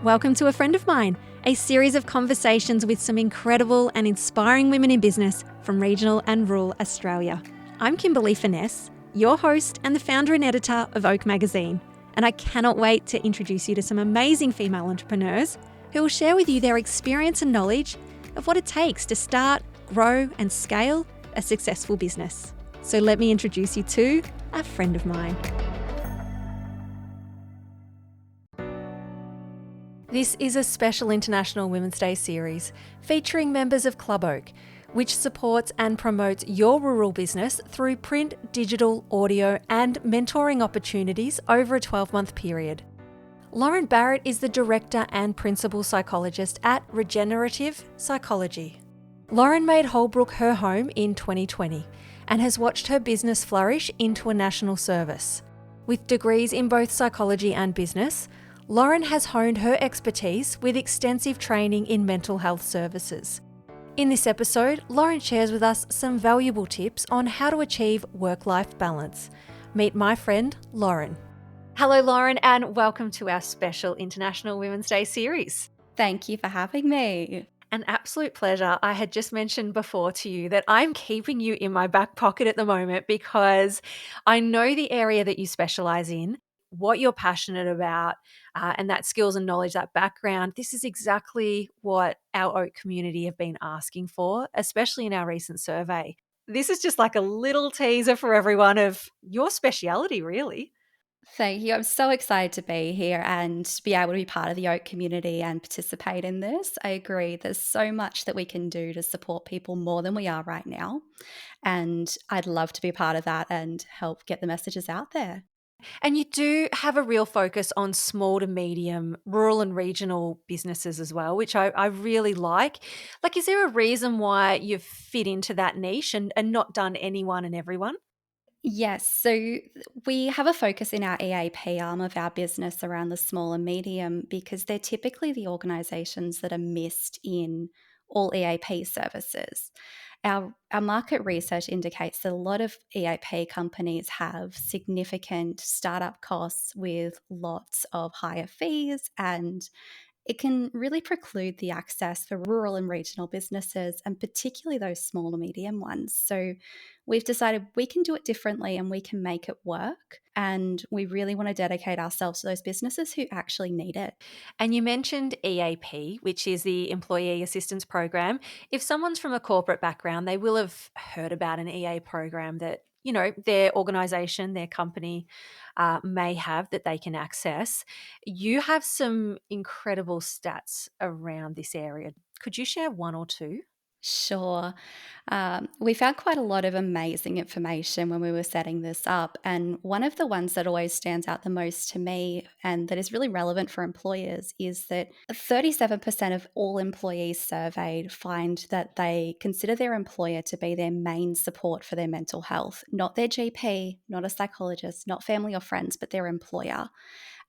Welcome to A Friend of Mine, a series of conversations with some incredible and inspiring women in business from regional and rural Australia. I'm Kimberley, your host and the founder and editor of Oak Magazine, and I cannot wait to introduce you to some amazing female entrepreneurs who will share with you their experience and knowledge of what it takes to start, grow and scale a successful business. So let me introduce you to A Friend of Mine. This is a special International Women's Day series featuring members of Club Oak, which supports and promotes your rural business through print, digital, audio and mentoring opportunities over a 12-month period. Lauren Barrett is the Director and Principal Psychologist at Regenerative Psychology. Lauren made Holbrook her home in 2020 and has watched her business flourish into a national service. With degrees in both psychology and business, Lauren has honed her expertise with extensive training in mental health services. In this episode, Lauren shares with us some valuable tips on how to achieve work-life balance. Meet my friend, Lauren. Hello, Lauren, and welcome to our special International Women's Day series. Thank you for having me. An absolute pleasure. I had just mentioned before to you that I'm keeping you in my back pocket at the moment because I know the area that you specialize in, what you're passionate about, and that skills and knowledge, that background. This is exactly what our Oak community have been asking for, especially in our recent survey. This is just like a little teaser for everyone of your speciality, really. Thank you. I'm so excited to be here and to be able to be part of the Oak community and participate in this. I agree. There's so much that we can do to support people more than we are right now. And I'd love to be a part of that and help get the messages out there. And you do have a real focus on small to medium rural and regional businesses as well, which I really like. Like, is there a reason why you've fit into that niche and not done anyone and everyone? Yes, so we have a focus in our EAP arm of our business around the small and medium because they're typically the organisations that are missed in all EAP services. Our market research indicates that a lot of EAP companies have significant startup costs with lots of higher fees, and it can really preclude the access for rural and regional businesses, and particularly those small and medium ones. So we've decided we can do it differently and we can make it work. And we really want to dedicate ourselves to those businesses who actually need it. And you mentioned EAP, which is the Employee Assistance Program. If someone's from a corporate background, they will have heard about an EA program that, you know, their organisation, their company may have that they can access. You have some incredible stats around this area. Could you share one or two? Sure. We found quite a lot of amazing information when we were setting this up. And one of the ones that always stands out the most to me and that is really relevant for employers is that 37% of all employees surveyed find that they consider their employer to be their main support for their mental health, not their GP, not a psychologist, not family or friends, but their employer.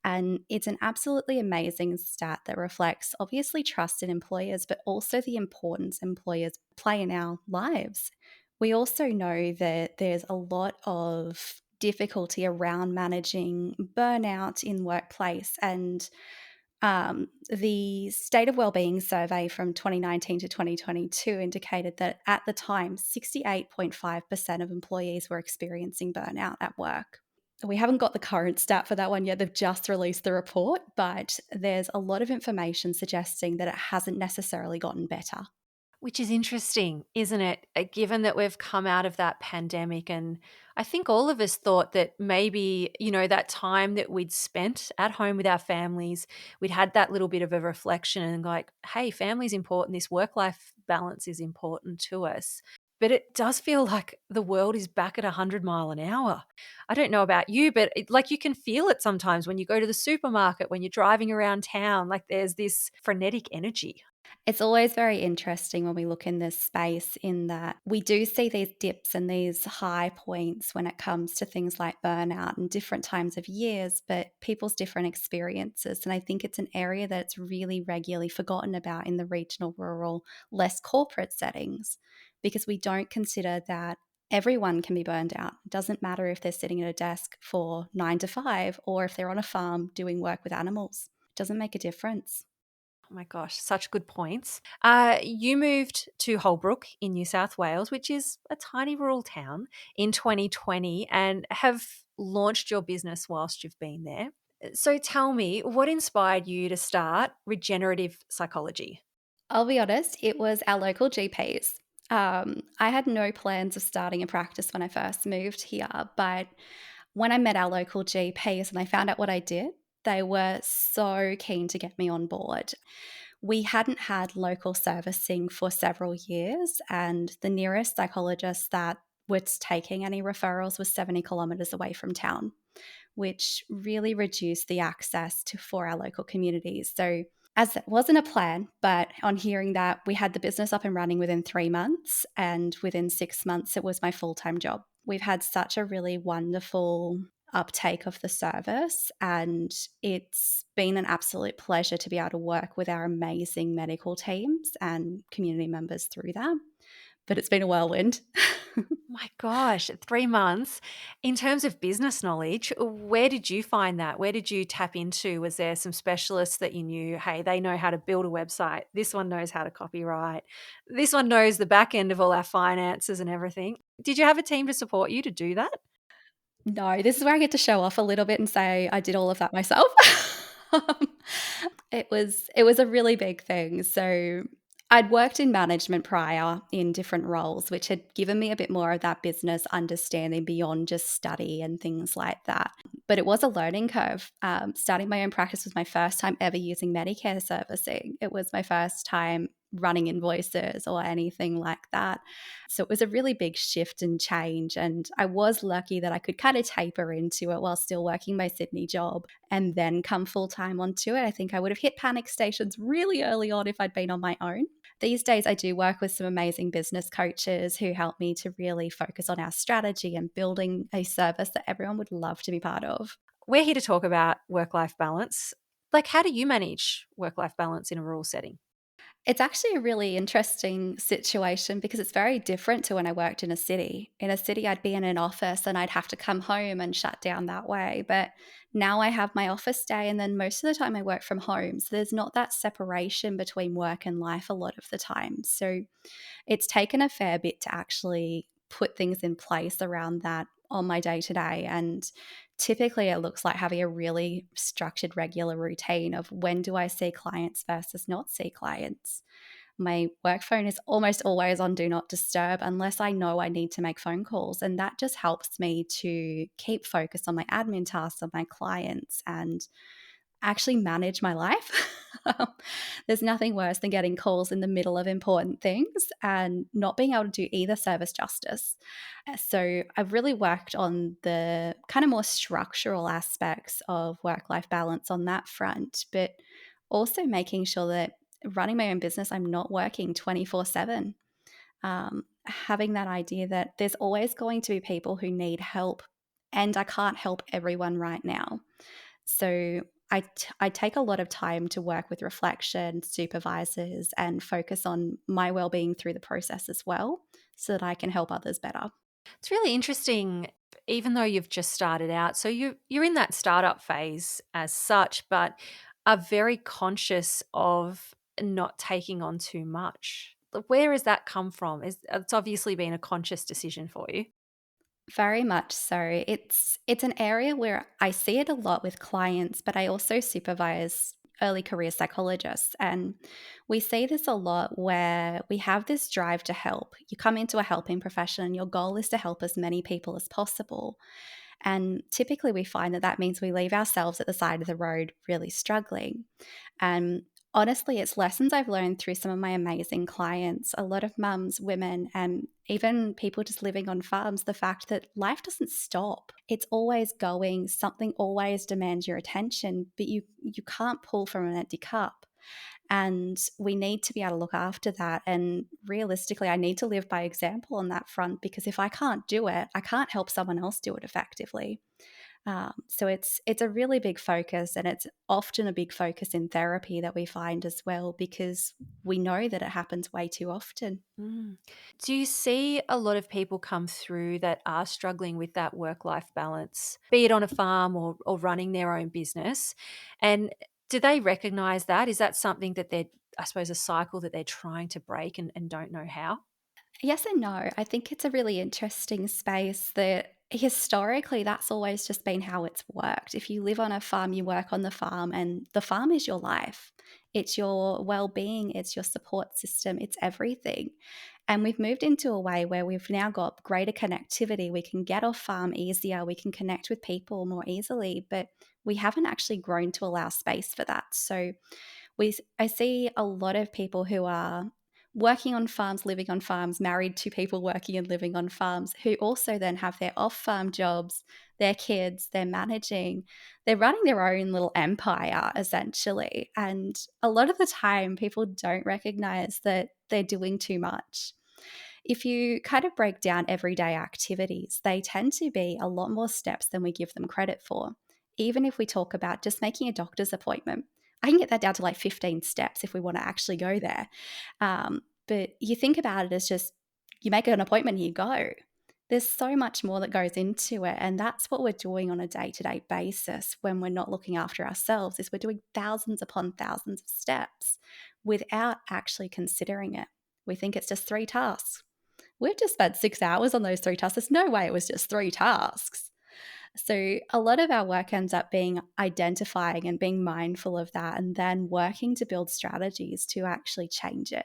And it's an absolutely amazing stat that reflects obviously trust in employers, but also the importance employers play in our lives. We also know that there's a lot of difficulty around managing burnout in workplace, and the State of Wellbeing survey from 2019 to 2022 indicated that at the time, 68.5% of employees were experiencing burnout at work. We haven't got the current stat for that one yet. They've just released the report, but there's a lot of information suggesting that it hasn't necessarily gotten better. Which is interesting, isn't it? Given that we've come out of that pandemic, and I think all of us thought that maybe, you know, that time that we'd spent at home with our families, we'd had that little bit of a reflection and like, hey, family's important. This work-life balance is important to us. But it does feel like the world is back at 100 mile an hour. I don't know about you, but like you can feel it sometimes when you go to the supermarket, when you're driving around town, like there's this frenetic energy. It's always very interesting when we look in this space in that we do see these dips and these high points when it comes to things like burnout and different times of years, but people's different experiences. And I think it's an area that's really regularly forgotten about in the regional, rural, less corporate settings because we don't consider that everyone can be burned out. It doesn't matter if they're sitting at a desk for 9 to 5 or if they're on a farm doing work with animals. doesn't make a difference. Oh my gosh, such good points. You moved to Holbrook in New South Wales, which is a tiny rural town, in 2020 and have launched your business whilst you've been there. So tell me, what inspired you to start Regenerative Psychology? I'll be honest, it was our local GPs. I had no plans of starting a practice when I first moved here, but when I met our local GPs and I found out what I did, they were so keen to get me on board. We hadn't had local servicing for several years, and the nearest psychologist that was taking any referrals was 70 kilometres away from town, which really reduced the access to for our local communities. So as it wasn't a plan, but on hearing that, we had the business up and running within 3 months, and within 6 months, it was my full-time job. We've had such a really wonderful uptake of the service, and it's been an absolute pleasure to be able to work with our amazing medical teams and community members through that. But it's been a whirlwind. My gosh, 3 months. In terms of business knowledge, where did you find that? Where did you tap into? Was there some specialists that you knew, hey, they know how to build a website. This one knows how to copyright. This one knows the back end of all our finances and everything. Did you have a team to support you to do that? No, this is where I get to show off a little bit and say I did all of that myself. Um, it was a really big thing. So I'd worked in management prior in different roles, which had given me a bit more of that business understanding beyond just study and things like that. But it was a learning curve. Starting my own practice was my first time ever using Medicare servicing. It was my first time running invoices or anything like that. So it was a really big shift and change. And I was lucky that I could kind of taper into it while still working my Sydney job and then come full time onto it. I think I would have hit panic stations really early on if I'd been on my own. These days, I do work with some amazing business coaches who help me to really focus on our strategy and building a service that everyone would love to be part of. We're here to talk about work-life balance. Like, how do you manage work-life balance in a rural setting? It's actually a really interesting situation because it's very different to when I worked in a city. In a city, I'd be in an office and I'd have to come home and shut down that way. But now I have my office day, and then most of the time I work from home. So there's not that separation between work and life a lot of the time. So it's taken a fair bit to actually put things in place around that on my day to day. And typically, it looks like having a really structured, regular routine of when do I see clients versus not see clients. My work phone is almost always on do not disturb unless I know I need to make phone calls. And that just helps me to keep focused on my admin tasks, on my clients, and actually manage my life. There's nothing worse than getting calls in the middle of important things and not being able to do either service justice. So I've really worked on the kind of more structural aspects of work-life balance on that front, but also making sure that running my own business, I'm not working 24/7. Having that idea that there's always going to be people who need help, and I can't help everyone right now. So I take a lot of time to work with reflection, supervisors, and focus on my well-being through the process as well so that I can help others better. It's really interesting, even though you've just started out. So you're in that startup phase as such, but are very conscious of not taking on too much. Where has that come from? It's obviously been a conscious decision for you. Very much so. It's an area where I see it a lot with clients, but I also supervise early career psychologists, and we see this a lot where we have this drive to help. You come into a helping profession and your goal is to help as many people as possible. And typically we find that that means we leave ourselves at the side of the road really struggling. And honestly, it's lessons I've learned through some of my amazing clients, a lot of mums, women, and even people just living on farms, the fact that life doesn't stop. It's always going, something always demands your attention, but you can't pull from an empty cup. And we need to be able to look after that. And realistically, I need to live by example on that front because if I can't do it, I can't help someone else do it effectively. So it's a really big focus, and it's often a big focus in therapy that we find as well because we know that it happens way too often. Mm. Do you see a lot of people come through that are struggling with that work-life balance, be it on a farm or running their own business? And Do they recognize that? Is that something that they're, I suppose, a cycle that they're trying to break and don't know how? Yes and no. I think it's a really interesting space that historically that's always just been how it's worked. If you live on a farm, you work on the farm, and the farm is your life. It's your well being, it's your support system, it's everything. And we've moved into a way where we've now got greater connectivity. We can get off farm easier, we can connect with people more easily, but we haven't actually grown to allow space for that. So I see a lot of people who are working on farms, living on farms, married to people working and living on farms, who also then have their off farm jobs, their kids, they're managing, they're running their own little empire essentially. And a lot of the time, people don't recognize that they're doing too much. If you kind of break down everyday activities, they tend to be a lot more steps than we give them credit for. Even if we talk about just making a doctor's appointment, I can get that down to like 15 steps if we want to actually go there. But you think about it as just you make an appointment, you go. There's so much more that goes into it. And that's what we're doing on a day-to-day basis when we're not looking after ourselves, is we're doing thousands upon thousands of steps without actually considering it. We think it's just 3 tasks. We've just spent 6 hours on those 3 tasks. There's no way it was just 3 tasks. So a lot of our work ends up being identifying and being mindful of that, and then working to build strategies to actually change it.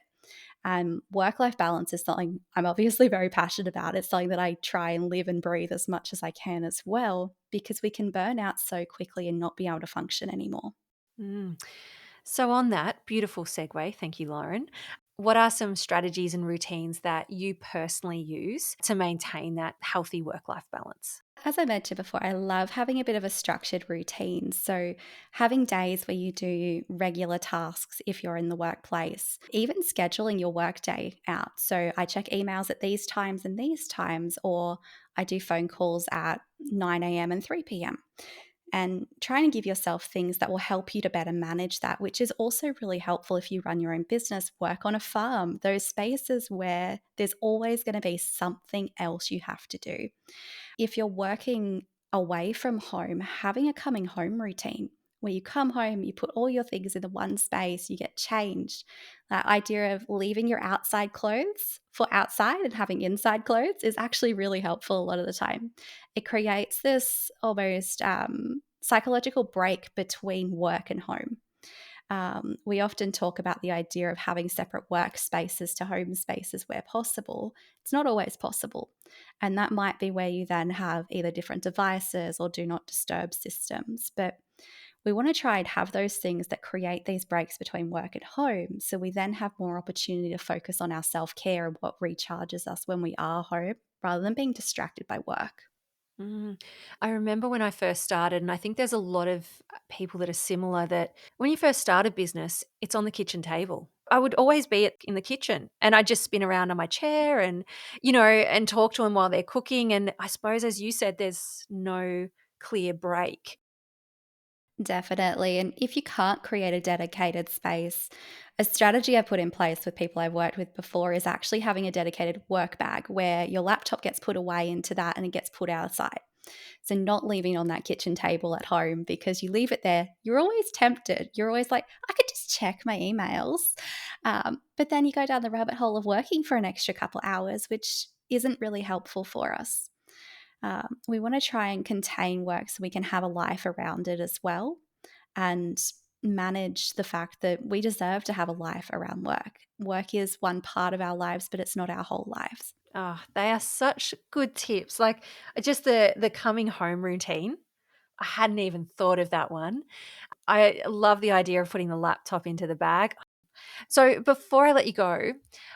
Work-life balance is something I'm obviously very passionate about. It's something that I try and live and breathe as much as I can as well, because we can burn out so quickly and not be able to function anymore. Mm. So, on that beautiful segue, thank you, Lauren. What are some strategies and routines that you personally use to maintain that healthy work life balance? As I mentioned before, I love having a bit of a structured routine. So, having days where you do regular tasks if you're in the workplace, even scheduling your workday out. So, I check emails at these times and these times, or I do phone calls at 9 a.m. and 3 p.m. And trying to give yourself things that will help you to better manage that, which is also really helpful if you run your own business, work on a farm, those spaces where there's always going to be something else you have to do. If you're working away from home, having a coming home routine where you come home, you put all your things in the one space, you get changed. That idea of leaving your outside clothes for outside and having inside clothes is actually really helpful a lot of the time. It creates this almost psychological break between work and home. We often talk about the idea of having separate workspaces to home spaces where possible. It's not always possible. And that might be where you then have either different devices or do not disturb systems. But we want to try and have those things that create these breaks between work and home. So we then have more opportunity to focus on our self care and what recharges us when we are home rather than being distracted by work. Mm. I remember when I first started, and I think there's a lot of people that are similar, that when you first start a business, it's on the kitchen table. I would always be in the kitchen and I'd just spin around on my chair and, and talk to them while they're cooking. And I suppose, as you said, there's no clear break. Definitely. And if you can't create a dedicated space, a strategy I put in place with people I've worked with before is actually having a dedicated work bag where your laptop gets put away into that and it gets put outside. So, not leaving it on that kitchen table at home, because you leave it there, you're always tempted. You're always like, I could just check my emails. But then you go down the rabbit hole of working for an extra couple hours, which isn't really helpful for us. We want to try and contain work so we can have a life around it as well, and manage the fact that we deserve to have a life around work. Work is one part of our lives, but it's not our whole lives. Oh, they are such good tips. Like, just the coming home routine. I hadn't even thought of that one. I love the idea of putting the laptop into the bag. So, before I let you go,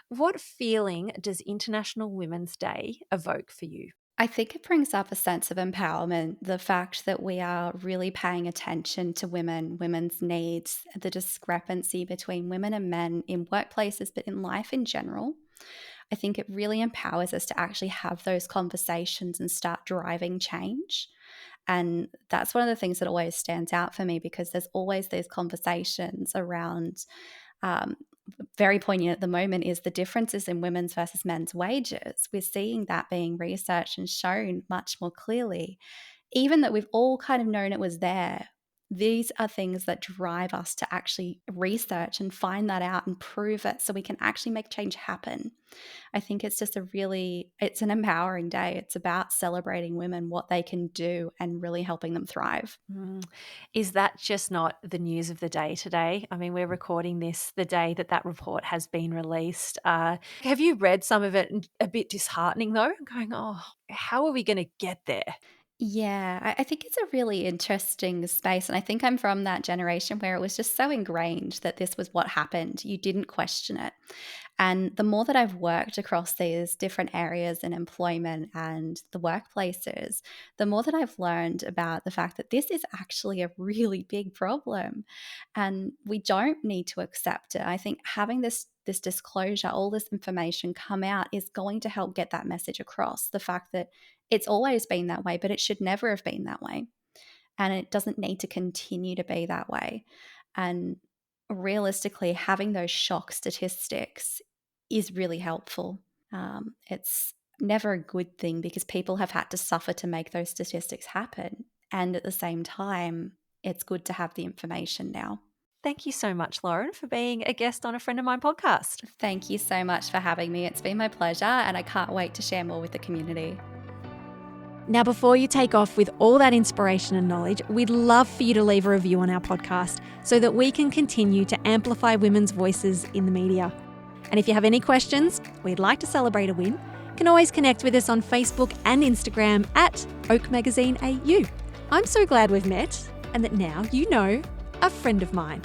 what feeling does International Women's Day evoke for you? I think it brings up a sense of empowerment, the fact that we are really paying attention to women, women's needs, the discrepancy between women and men in workplaces, but in life in general. I think it really empowers us to actually have those conversations and start driving change. And that's one of the things that always stands out for me, because there's always these conversations around, um, very poignant at the moment, is the differences in women's versus men's wages. We're seeing that being researched and shown much more clearly, even that we've all kind of known it was there. These are things that drive us to actually research and find that out and prove it so we can actually make change happen. I think it's just it's an empowering day. It's about celebrating women, what they can do, and really helping them thrive. Is that just not the news of the day today? I mean, we're recording this the day that report has been released. Have you read some of it and a bit disheartening though? Going, oh, how are we going to get there? Yeah, I think it's a really interesting space. And I think I'm from that generation where it was just so ingrained that this was what happened. You didn't question it. And the more that I've worked across these different areas in employment and the workplaces, the more that I've learned about the fact that this is actually a really big problem. And we don't need to accept it. I think having this disclosure, all this information come out is going to help get that message across. The fact that it's always been that way, but it should never have been that way. And it doesn't need to continue to be that way. And realistically, having those shock statistics is really helpful. It's never a good thing because people have had to suffer to make those statistics happen. And at the same time, it's good to have the information now. Thank you so much, Lauren, for being a guest on a Friend of Mine podcast. Thank you so much for having me. It's been my pleasure, and I can't wait to share more with the community. Now, before you take off with all that inspiration and knowledge, we'd love for you to leave a review on our podcast so that we can continue to amplify women's voices in the media. And if you have any questions, we'd like to celebrate a win, you can always connect with us on Facebook and Instagram at Oak Magazine AU. I'm so glad we've met and that now you know a friend of mine.